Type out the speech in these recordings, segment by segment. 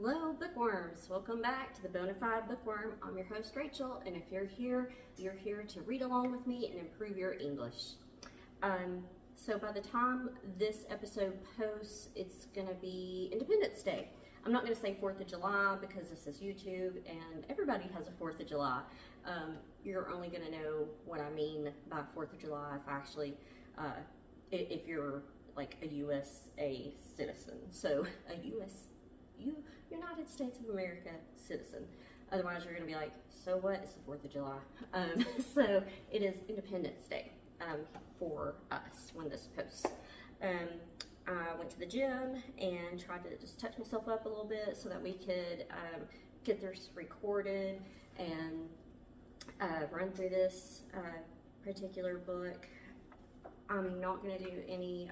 Hello, bookworms. Welcome back to the Bonified Bookworm. I'm your host, Rachel, and if you're here to read along with me and improve your English. So by the time this episode posts, it's going to be Independence Day. I'm not going to say 4th of July because this is YouTube and everybody has a 4th of July. You're only going to know what I mean by 4th of July if you're like a USA citizen. So a United States of America citizen. Otherwise, you're going to be like, so what? It's the 4th of July. So it is Independence Day for us when this posts. I went to the gym and tried to just touch myself up a little bit so that we could get this recorded and run through this particular book. I'm not going to do any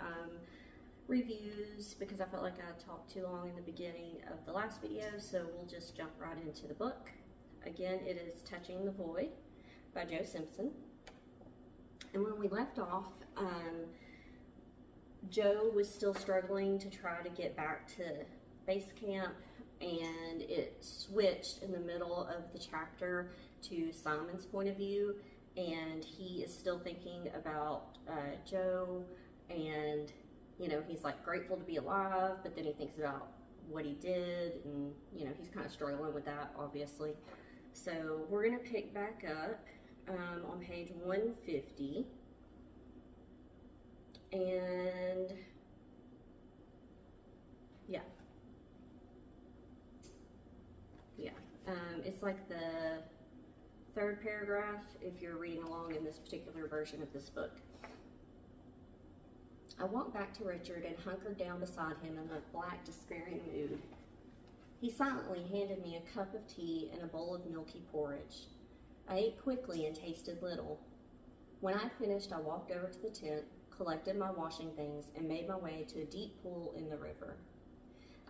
reviews because I felt like I talked too long in the beginning of the last video, so we'll just jump right into the book. Again, it is Touching the Void by Joe Simpson. And when we left off, Joe was still struggling to try to get back to base camp, and it switched in the middle of the chapter to Simon's point of view, and he is still thinking about Joe, and you know, he's like grateful to be alive, but then he thinks about what he did, and you know, he's kind of struggling with that, obviously. So we're gonna pick back up on page 150, and yeah, it's like the third paragraph if you're reading along in this particular version of this book. I walked back to Richard and hunkered down beside him in a black, despairing mood. He silently handed me a cup of tea and a bowl of milky porridge. I ate quickly and tasted little. When I finished, I walked over to the tent, collected my washing things, and made my way to a deep pool in the river.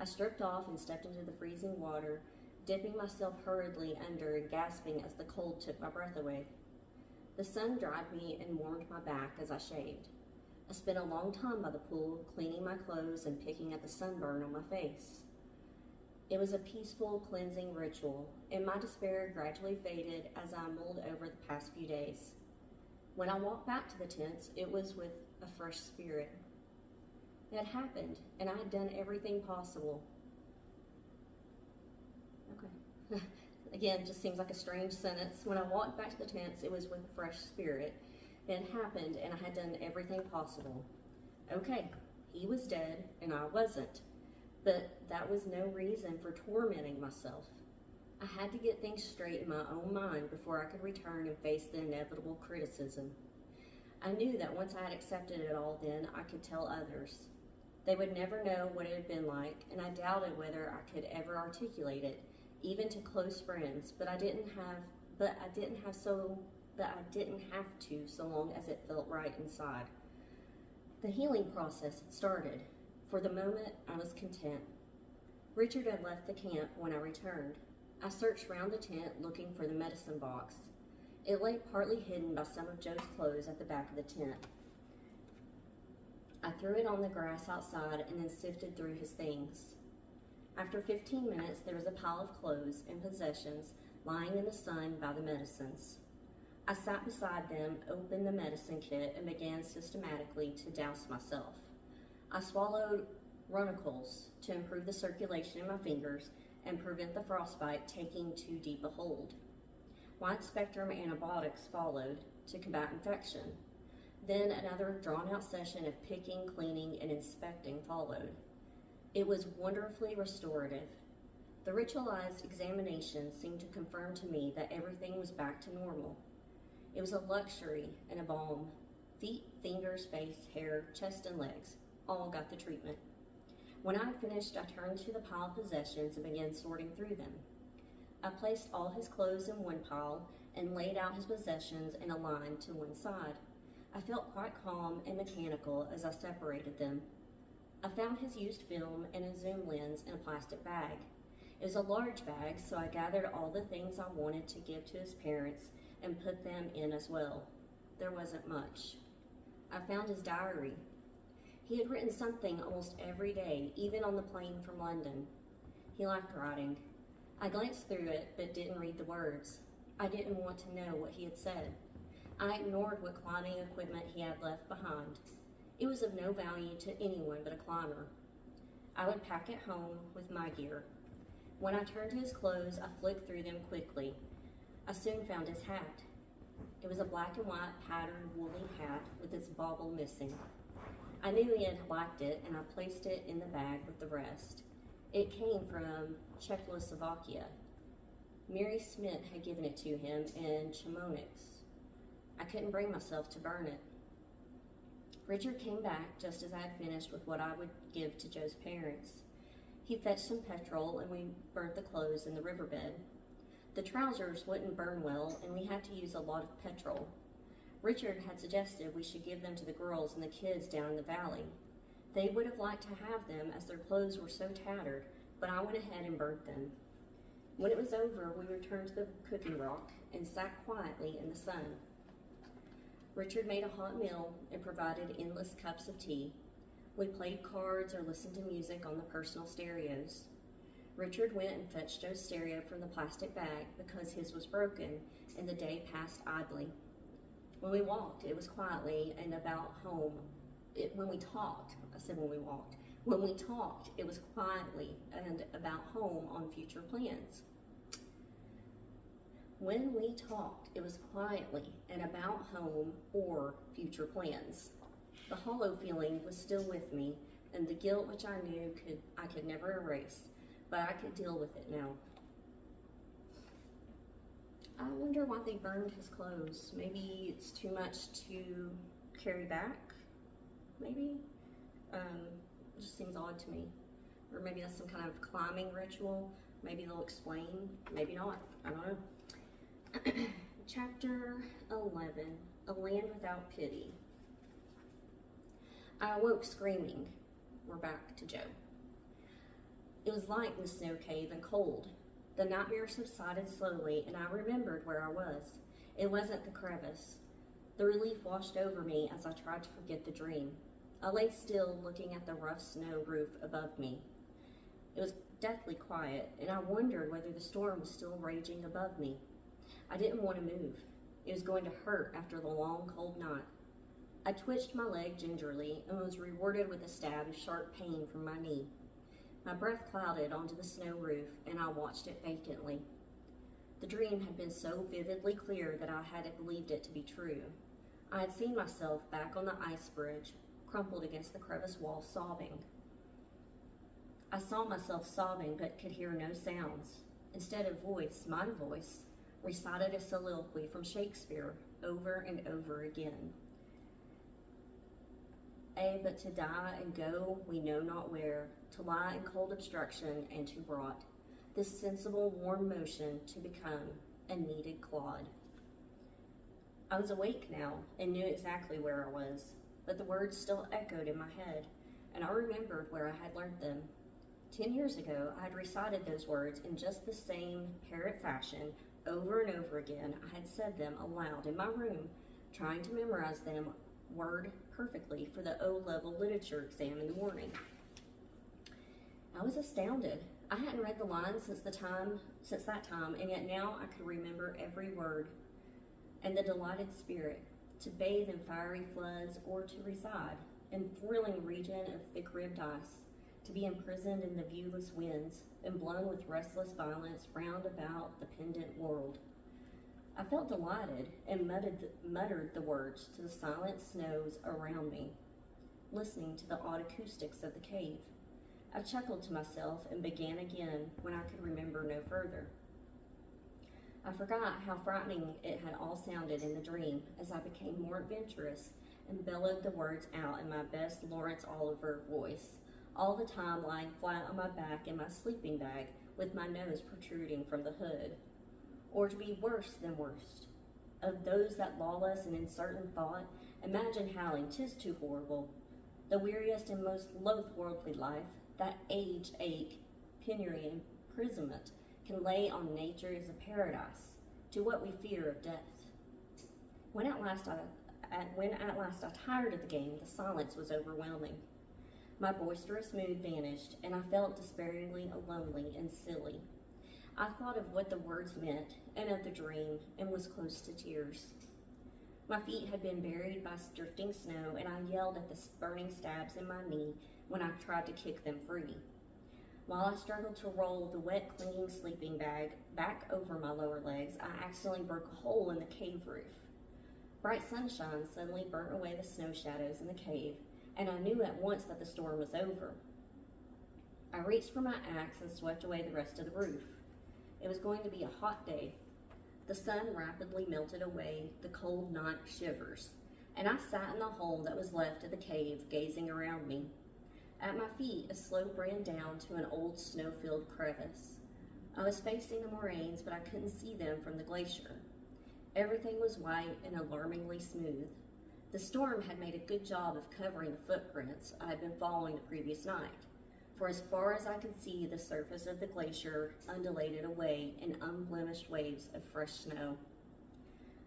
I stripped off and stepped into the freezing water, dipping myself hurriedly under and gasping as the cold took my breath away. The sun dried me and warmed my back as I shaved. I spent a long time by the pool, cleaning my clothes and picking at the sunburn on my face. It was a peaceful, cleansing ritual, and my despair gradually faded as I mulled over the past few days. When I walked back to the tents, it was with a fresh spirit. It had happened, and I had done everything possible. Okay. Again, just seems like a strange sentence. When I walked back to the tents, it was with a fresh spirit. It had happened, and I had done everything possible. Okay, he was dead, and I wasn't. But that was no reason for tormenting myself. I had to get things straight in my own mind before I could return and face the inevitable criticism. I knew that once I had accepted it all, then I could tell others. They would never know what it had been like, and I doubted whether I could ever articulate it, even to close friends, but I didn't have to so long as it felt right inside. The healing process had started. For the moment, I was content. Richard had left the camp when I returned. I searched round the tent looking for the medicine box. It lay partly hidden by some of Joe's clothes at the back of the tent. I threw it on the grass outside and then sifted through his things. After 15 minutes, there was a pile of clothes and possessions lying in the sun by the medicines. I sat beside them, opened the medicine kit, and began systematically to douse myself. I swallowed runnicles to improve the circulation in my fingers and prevent the frostbite taking too deep a hold. Wide-spectrum antibiotics followed to combat infection. Then another drawn-out session of picking, cleaning, and inspecting followed. It was wonderfully restorative. The ritualized examination seemed to confirm to me that everything was back to normal. It was a luxury and a balm. Feet, fingers, face, hair, chest, and legs all got the treatment. When I finished, I turned to the pile of possessions and began sorting through them. I placed all his clothes in one pile and laid out his possessions in a line to one side. I felt quite calm and mechanical as I separated them. I found his used film and a zoom lens in a plastic bag. It was a large bag, so I gathered all the things I wanted to give to his parents and put them in as well. There wasn't much. I found his diary. He had written something almost every day, even on the plane from London. He liked writing. I glanced through it, but didn't read the words. I didn't want to know what he had said. I ignored what climbing equipment he had left behind. It was of no value to anyone but a climber. I would pack it home with my gear. When I turned to his clothes, I flicked through them quickly. I soon found his hat. It was a black and white patterned woolly hat with its bauble missing. I knew he had liked it, and I placed it in the bag with the rest. It came from Czechoslovakia. Mary Smith had given it to him in Chamonix. I couldn't bring myself to burn it. Richard came back just as I had finished with what I would give to Joe's parents. He fetched some petrol, and we burnt the clothes in the riverbed. The trousers wouldn't burn well, and we had to use a lot of petrol. Richard had suggested we should give them to the girls and the kids down in the valley. They would have liked to have them as their clothes were so tattered, but I went ahead and burnt them. When it was over, we returned to the cooking rock and sat quietly in the sun. Richard made a hot meal and provided endless cups of tea. We played cards or listened to music on the personal stereos. Richard went and fetched Joe's stereo from the plastic bag because his was broken, and the day passed idly. When we walked, it was quietly and about home. When we talked, it was quietly and about home on future plans. When we talked, it was quietly and about home or future plans. The hollow feeling was still with me, and the guilt which I knew I could never erase, but I could deal with it now. I wonder why they burned his clothes. Maybe it's too much to carry back, maybe? It just seems odd to me. Or maybe that's some kind of climbing ritual. Maybe they'll explain, maybe not, I don't know. Chapter 11, A Land Without Pity. I awoke screaming. We're back to Joe. It was light in the snow cave and cold. The nightmare subsided slowly, and I remembered where I was. It wasn't the crevice. The relief washed over me as I tried to forget the dream. I lay still, looking at the rough snow roof above me. It was deathly quiet, and I wondered whether the storm was still raging above me. I didn't want to move. It was going to hurt after the long, cold night. I twitched my leg gingerly and was rewarded with a stab of sharp pain from my knee. My breath clouded onto the snow roof, and I watched it vacantly. The dream had been so vividly clear that I had believed it to be true. I had seen myself back on the ice bridge, crumpled against the crevice wall, sobbing. I saw myself sobbing, but could hear no sounds. Instead of voice, my voice recited a soliloquy from Shakespeare over and over again. But to die and go we know not where, to lie in cold obstruction and to rot, this sensible warm motion to become a kneaded clod. I was awake now and knew exactly where I was, but the words still echoed in my head, and I remembered where I had learned them. 10 years ago, I had recited those words in just the same parrot fashion over and over again. I had said them aloud in my room, trying to memorize them word perfectly for the O-level literature exam in the morning. I was astounded. I hadn't read the lines since that time, and yet now I could remember every word. And the delighted spirit, to bathe in fiery floods or to reside in thrilling region of thick-ribbed ice, to be imprisoned in the viewless winds and blown with restless violence round about the pendant world. I felt delighted and muttered the words to the silent snows around me, listening to the odd acoustics of the cave. I chuckled to myself and began again when I could remember no further. I forgot how frightening it had all sounded in the dream as I became more adventurous and bellowed the words out in my best Lawrence Oliver voice, all the time lying flat on my back in my sleeping bag with my nose protruding from the hood. Or to be worse than worst, of those that lawless and uncertain thought, imagine howling, 'tis too horrible. The weariest and most loath worldly life, that age, ache, penury, and imprisonment can lay on nature is a paradise to what we fear of death. When at last I tired of the game, the silence was overwhelming. My boisterous mood vanished, and I felt despairingly lonely and silly. I thought of what the words meant and of the dream, and was close to tears. My feet had been buried by drifting snow, and I yelled at the burning stabs in my knee when I tried to kick them free. While I struggled to roll the wet, clinging sleeping bag back over my lower legs, I accidentally broke a hole in the cave roof. Bright sunshine suddenly burnt away the snow shadows in the cave, and I knew at once that the storm was over. I reached for my axe and swept away the rest of the roof. It was going to be a hot day. The sun rapidly melted away the cold night shivers, and I sat in the hole that was left of the cave, gazing around me. At my feet, a slope ran down to an old snow-filled crevice. I was facing the moraines, but I couldn't see them from the glacier. Everything was white and alarmingly smooth. The storm had made a good job of covering the footprints I had been following the previous night, for as far as I could see, the surface of the glacier undulated away in unblemished waves of fresh snow.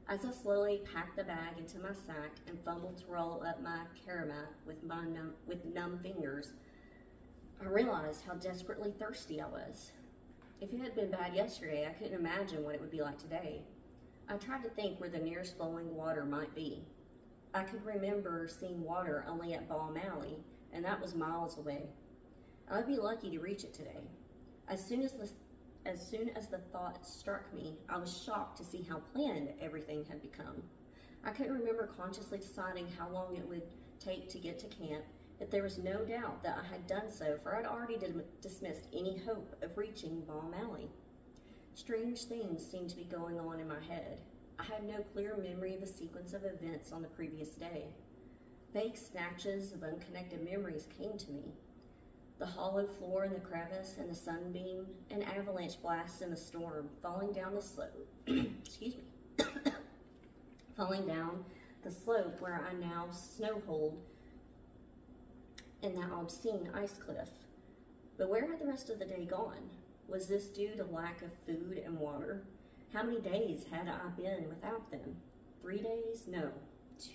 As I slowly packed the bag into my sack and fumbled to roll up my karamat with numb fingers, I realized how desperately thirsty I was. If it had been bad yesterday, I couldn't imagine what it would be like today. I tried to think where the nearest flowing water might be. I could remember seeing water only at Ball Alley, and that was miles away. I would be lucky to reach it today. As soon as the thought struck me, I was shocked to see how planned everything had become. I couldn't remember consciously deciding how long it would take to get to camp, yet there was no doubt that I had done so, for I'd already dismissed any hope of reaching Ball Alley. Strange things seemed to be going on in my head. I had no clear memory of a sequence of events on the previous day. Vague snatches of unconnected memories came to me. The hollow floor in the crevice and the sunbeam, an avalanche blast in the storm, falling down the slope, falling down the slope where I now snow-holed in that obscene ice cliff. But where had the rest of the day gone? Was this due to lack of food and water? How many days had I been without them? 3 days? No.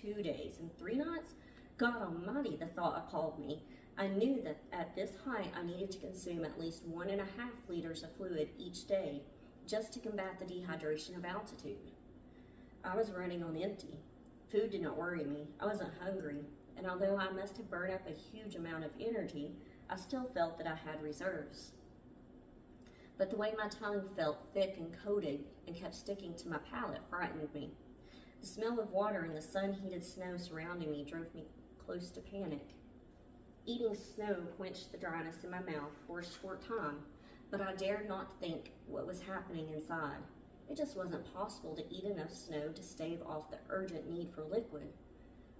2 days. And 3 nights? God almighty, the thought appalled me. I knew that at this height I needed to consume at least 1.5 liters of fluid each day just to combat the dehydration of altitude. I was running on empty. Food did not worry me. I wasn't hungry, and although I must have burned up a huge amount of energy, I still felt that I had reserves. But the way my tongue felt thick and coated and kept sticking to my palate frightened me. The smell of water and the sun-heated snow surrounding me drove me close to panic. Eating snow quenched the dryness in my mouth for a short time, but I dared not think what was happening inside. It just wasn't possible to eat enough snow to stave off the urgent need for liquid.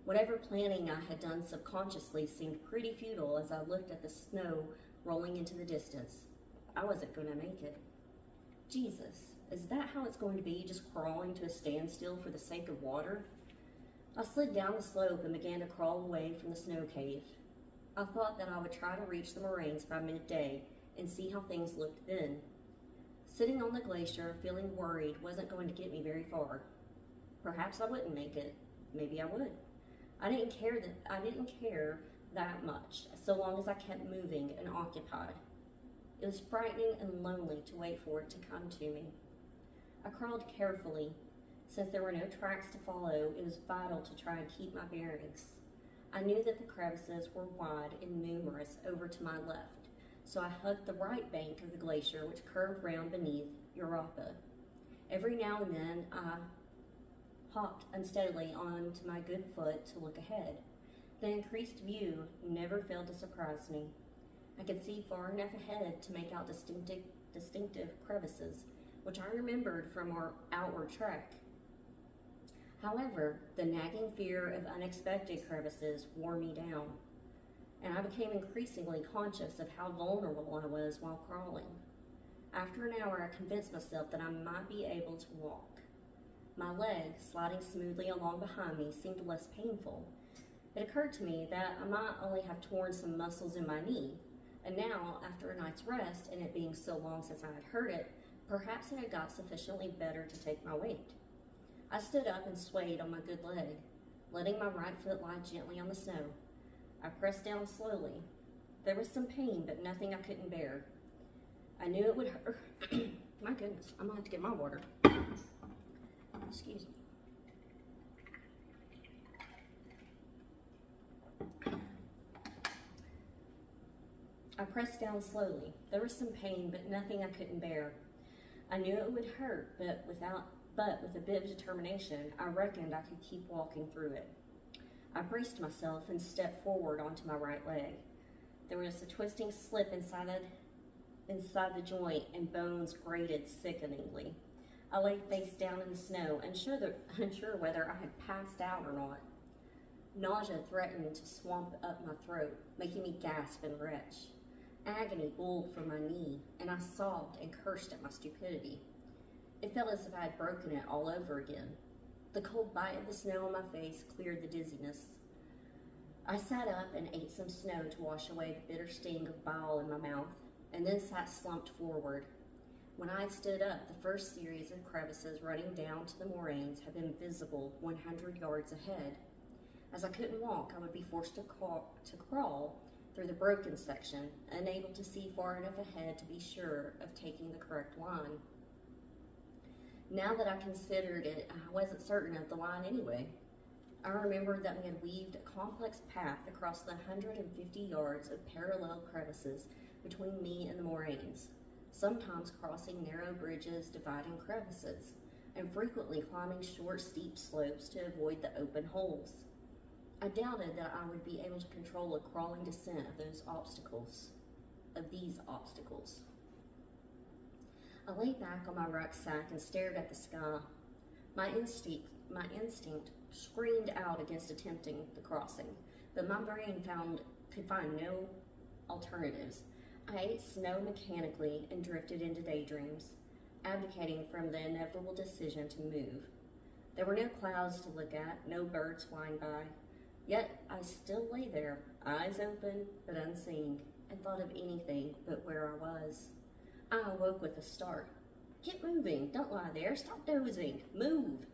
Whatever planning I had done subconsciously seemed pretty futile as I looked at the snow rolling into the distance. I wasn't going to make it. Jesus, is that how it's going to be, just crawling to a standstill for the sake of water? I slid down the slope and began to crawl away from the snow cave. I thought that I would try to reach the moraines by midday and see how things looked then. Sitting on the glacier, feeling worried, wasn't going to get me very far. Perhaps I wouldn't make it. Maybe I would. I didn't care that much, so long as I kept moving and occupied. It was frightening and lonely to wait for it to come to me. I crawled carefully. Since there were no tracks to follow, it was vital to try and keep my bearings. I knew that the crevices were wide and numerous over to my left, so I hugged the right bank of the glacier, which curved round beneath Europa. Every now and then I hopped unsteadily onto my good foot to look ahead. The increased view never failed to surprise me. I could see far enough ahead to make out distinctive crevices, which I remembered from our outward trek. However, the nagging fear of unexpected crevices wore me down, and I became increasingly conscious of how vulnerable I was while crawling. After an hour, I convinced myself that I might be able to walk. My leg, sliding smoothly along behind me, seemed less painful. It occurred to me that I might only have torn some muscles in my knee, and now, after a night's rest, and it being so long since I had hurt it, perhaps it had got sufficiently better to take my weight. I stood up and swayed on my good leg, letting my right foot lie gently on the snow. I pressed down slowly. There was some pain, but nothing I couldn't bear. I knew it would hurt. My goodness, I'm gonna have to get my water. Excuse me. I pressed down slowly. There was some pain, but nothing I couldn't bear. I knew it would hurt, but with a bit of determination, I reckoned I could keep walking through it. I braced myself and stepped forward onto my right leg. There was a twisting slip inside the joint, and bones grated sickeningly. I lay face down in the snow, unsure whether I had passed out or not. Nausea threatened to swamp up my throat, making me gasp and retch. Agony boiled from my knee, and I sobbed and cursed at my stupidity. It felt as if I had broken it all over again. The cold bite of the snow on my face cleared the dizziness. I sat up and ate some snow to wash away the bitter sting of bile in my mouth, and then sat slumped forward. When I had stood up, the first series of crevices running down to the moraines had been visible 100 yards ahead. As I couldn't walk, I would be forced to crawl through the broken section, unable to see far enough ahead to be sure of taking the correct line. Now that I considered it, I wasn't certain of the line anyway. I remembered that we had weaved a complex path across the 150 yards of parallel crevices between me and the moraines, sometimes crossing narrow bridges dividing crevices, and frequently climbing short, steep slopes to avoid the open holes. I doubted that I would be able to control a crawling descent of these obstacles. I lay back on my rucksack and stared at the sky. My instinct screamed out against attempting the crossing, but my brain could find no alternatives. I ate snow mechanically and drifted into daydreams, abdicating from the inevitable decision to move. There were no clouds to look at, no birds flying by. Yet I still lay there, eyes open but unseeing, and thought of anything but where I was. I awoke with a start. "Get moving, don't lie there, stop dozing, move!"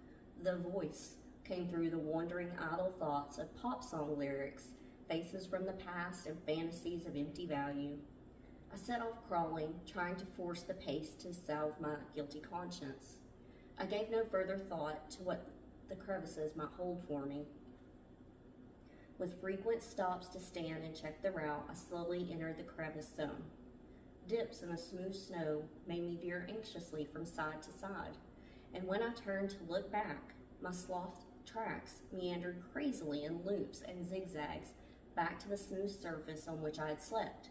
The voice came through the wandering idle thoughts of pop song lyrics, faces from the past and fantasies of empty value. I set off crawling, trying to force the pace to salve my guilty conscience. I gave no further thought to what the crevices might hold for me. With frequent stops to stand and check the route, I slowly entered the crevice zone. Dips in the smooth snow made me veer anxiously from side to side, and when I turned to look back, my sloth tracks meandered crazily in loops and zigzags back to the smooth surface on which I had slept.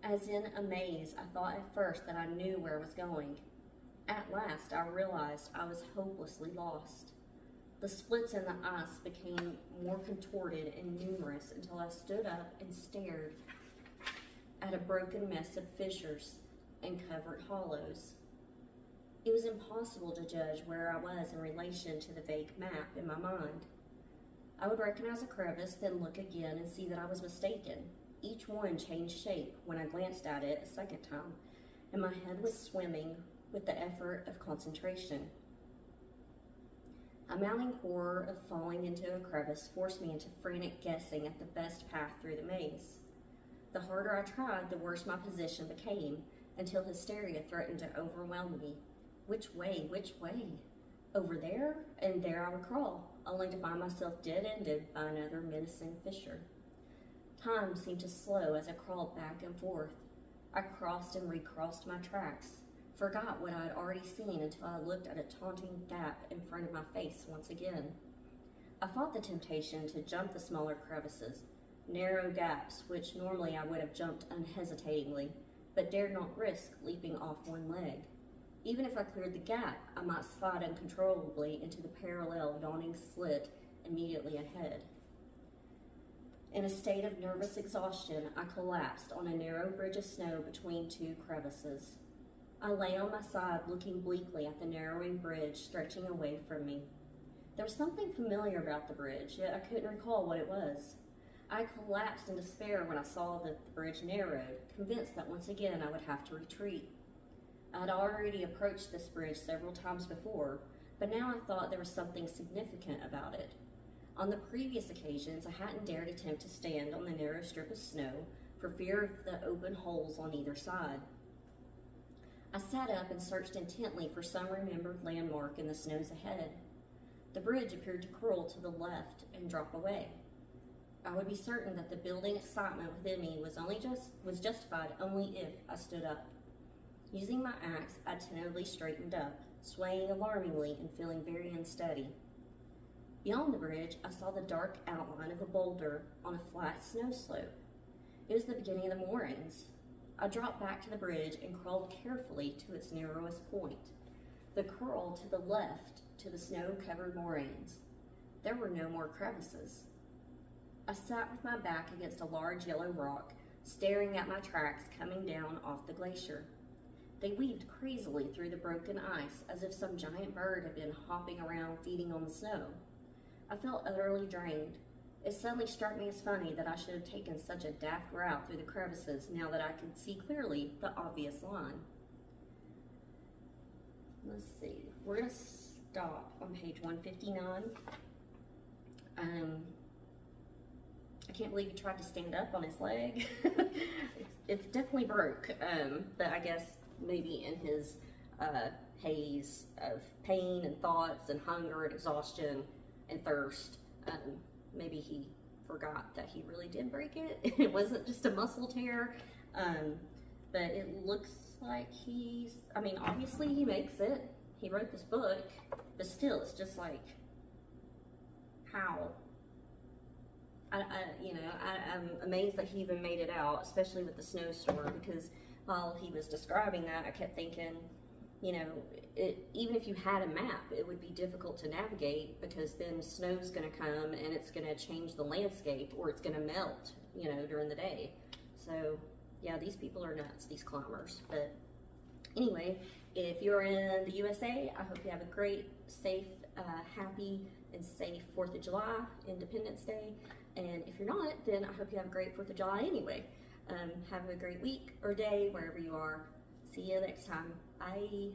As in a maze, I thought at first that I knew where I was going. At last, I realized I was hopelessly lost. The splits in the ice became more contorted and numerous until I stood up and stared at a broken mess of fissures and covered hollows. It was impossible to judge where I was in relation to the vague map in my mind. I would recognize a crevice, then look again and see that I was mistaken. Each one changed shape when I glanced at it a second time, and my head was swimming with the effort of concentration. A mounting horror of falling into a crevice forced me into frantic guessing at the best path through the maze. The harder I tried, the worse my position became, until hysteria threatened to overwhelm me. Which way? Which way? Over there? And there I would crawl, only to find myself dead-ended by another menacing fissure. Time seemed to slow as I crawled back and forth. I crossed and recrossed my tracks, forgot what I had already seen until I looked at a taunting gap in front of my face once again. I fought the temptation to jump the smaller crevices, narrow gaps which normally I would have jumped unhesitatingly, but dared not risk leaping off one leg. Even if I cleared the gap, I might slide uncontrollably into the parallel yawning slit immediately ahead. In a state of nervous exhaustion, I collapsed on a narrow bridge of snow between two crevices. I lay on my side looking bleakly at the narrowing bridge stretching away from me. There was something familiar about the bridge, yet I couldn't recall what it was. I collapsed in despair when I saw that the bridge narrowed, convinced that once again I would have to retreat. I had already approached this bridge several times before, but now I thought there was something significant about it. On the previous occasions, I hadn't dared attempt to stand on the narrow strip of snow for fear of the open holes on either side. I sat up and searched intently for some remembered landmark in the snows ahead. The bridge appeared to curl to the left and drop away. I would be certain that the building excitement within me was justified only if I stood up. Using my axe, I tentatively straightened up, swaying alarmingly and feeling very unsteady. Beyond the bridge, I saw the dark outline of a boulder on a flat snow slope. It was the beginning of the moorings. I dropped back to the bridge and crawled carefully to its narrowest point, the curl to the left to the snow-covered moorings. There were no more crevices. I sat with my back against a large yellow rock, staring at my tracks coming down off the glacier. They weaved crazily through the broken ice as if some giant bird had been hopping around feeding on the snow. I felt utterly drained. It suddenly struck me as funny that I should have taken such a daft route through the crevices now that I could see clearly the obvious line. Let's see, we're going to stop on page 159. I can't believe he tried to stand up on his leg. it's definitely broke, but I guess maybe in his haze of pain and thoughts and hunger and exhaustion and thirst, maybe he forgot that he really did break it. It wasn't just a muscle tear, but it looks like obviously he makes it. He wrote this book, but still, it's just like, how? I'm amazed that he even made it out, especially with the snowstorm, because while he was describing that, I kept thinking, even if you had a map, it would be difficult to navigate because then snow's going to come and it's going to change the landscape, or it's going to melt, during the day. So, yeah, these people are nuts, these climbers. But anyway, if you're in the USA, I hope you have a great, safe, happy, and safe 4th of July, Independence Day. And if you're not, then I hope you have a great 4th of July anyway. Have a great week or day, wherever you are. See you next time. Bye.